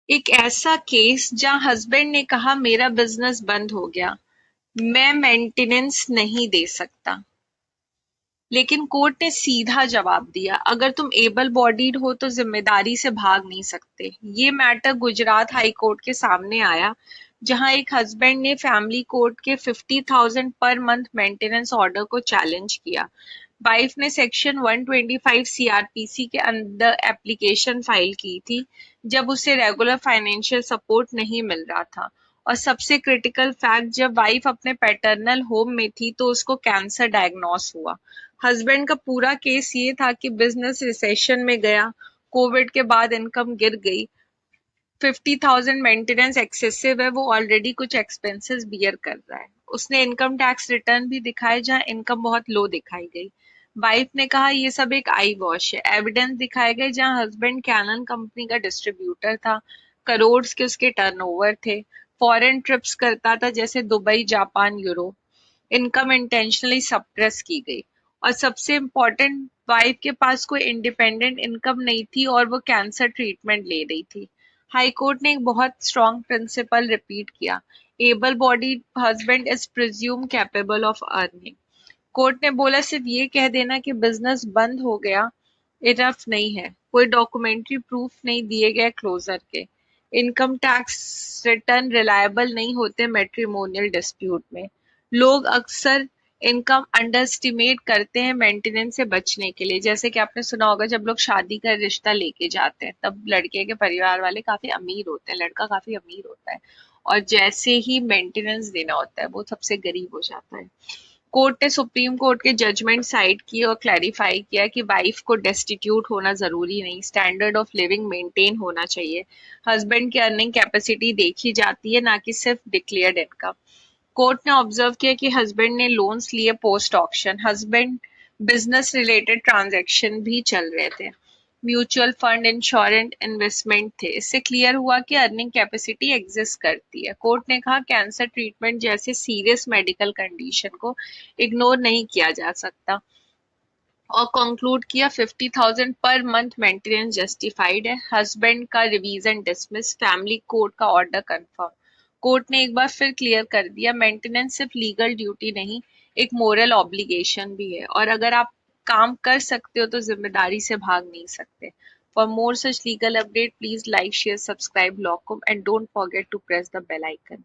एक ऐसा केस जहां हस्बैंड ने कहा मेरा बिजनेस बंद हो गया, मैं मेंटेनेंस नहीं दे सकता, लेकिन कोर्ट ने सीधा जवाब दिया अगर तुम एबल बॉडीड हो तो जिम्मेदारी से भाग नहीं सकते। ये मैटर गुजरात हाई कोर्ट के सामने आया, जहां एक हस्बैंड ने फैमिली कोर्ट के 50,000 पर मंथ मेंटेनेंस ऑर्डर को चैलेंज किया। वाइफ ने सेक्शन 125 सीआरपीसी के अंदर एप्लीकेशन फाइल की थी जब उसे रेगुलर फाइनेंशियल सपोर्ट नहीं मिल रहा था। और सबसे क्रिटिकल फैक्ट, जब वाइफ अपने पैटर्नल होम में थी तो उसको कैंसर डायग्नोस हुआ। हस्बैंड का पूरा केस ये था कि बिजनेस रिसेशन में गया, कोविड के बाद इनकम गिर गई, 50,000 मेंटेनेंस एक्सेसिव है, वो ऑलरेडी कुछ एक्सपेंसेस बियर कर रहा है। उसने इनकम टैक्स रिटर्न भी दिखाए जहां इनकम बहुत लो दिखाई गई। वाइफ ने कहा ये सब एक आई वॉश है। एविडेंस दिखाए गए जहां हस्बैंड कैनन कंपनी का डिस्ट्रीब्यूटर था, करोड़ के उसके टर्नओवर थे, फॉरेन ट्रिप्स करता था जैसे Dubai, Japan, Europe. Income intentionally suppress की गई। और सबसे इम्पोर्टेंट, वाइफ के पास कोई इंडिपेंडेंट इनकम नहीं थी और वो कैंसर ट्रीटमेंट ले रही थी। हाई कोर्ट ने एक बहुत स्ट्रॉन्ग प्रिंसिपल रिपीट किया, able bodied husband is presume capable of earning. Court ने बोला सिर्फ ये कह देना कि बिजनेस बंद हो गया इनफ नहीं है, कोई डॉक्यूमेंट्री प्रूफ नहीं दिए गए क्लोजर के। इनकम टैक्स रिटर्न रिलायबल नहीं होते मैट्रिमोनियल डिस्प्यूट में। लोग अक्सर इनकम अंडरस्टिमेट करते हैं मेंटेनेंस से बचने के लिए। जैसे कि आपने सुना होगा, जब लोग शादी का रिश्ता लेके जाते हैं तब लड़के के परिवार वाले काफी अमीर होते हैं, लड़का काफी अमीर होता है, और जैसे ही मेंटेनेंस देना होता है वो सबसे गरीब हो जाता है। कोर्ट ने सुप्रीम कोर्ट के जजमेंट साइड की और क्लैरिफाई किया कि वाइफ को डेस्टिट्यूट होना जरूरी नहीं, स्टैंडर्ड ऑफ लिविंग मेंटेन होना चाहिए। हस्बैंड की अर्निंग कैपेसिटी देखी जाती है, ना कि सिर्फ डिक्लेयर्ड इनकम। कोर्ट ने ऑब्जर्व किया कि हस्बैंड ने लोन्स लिए post auction, husband business related transaction भी चल रहे थे, म्यूचुअल फंड, इंश्योरेंस, इन्वेस्टमेंट थे। इससे क्लियर हुआ कि अर्निंग कैपेसिटी एग्जिस्ट करती है। कोर्ट ने कहा कैंसर ट्रीटमेंट जैसे सीरियस मेडिकल कंडीशन को इग्नोर नहीं किया जा सकता, और कंक्लूड किया 50,000 पर मंथ मेंटेनेंस जस्टिफाइड है। हस्बैंड का रिवीजन डिसमिस, फैमिली कोर्ट का ऑर्डर कंफर्म। कोर्ट ने एक बार फिर क्लियर कर दिया मेंटेनेंस सिर्फ लीगल ड्यूटी नहीं, एक मोरल ऑब्लिगेशन भी है, और अगर आप काम कर सकते हो तो जिम्मेदारी से भाग नहीं सकते। For more such legal update please like, share, subscribe लॉकुम and don't forget to press the bell icon.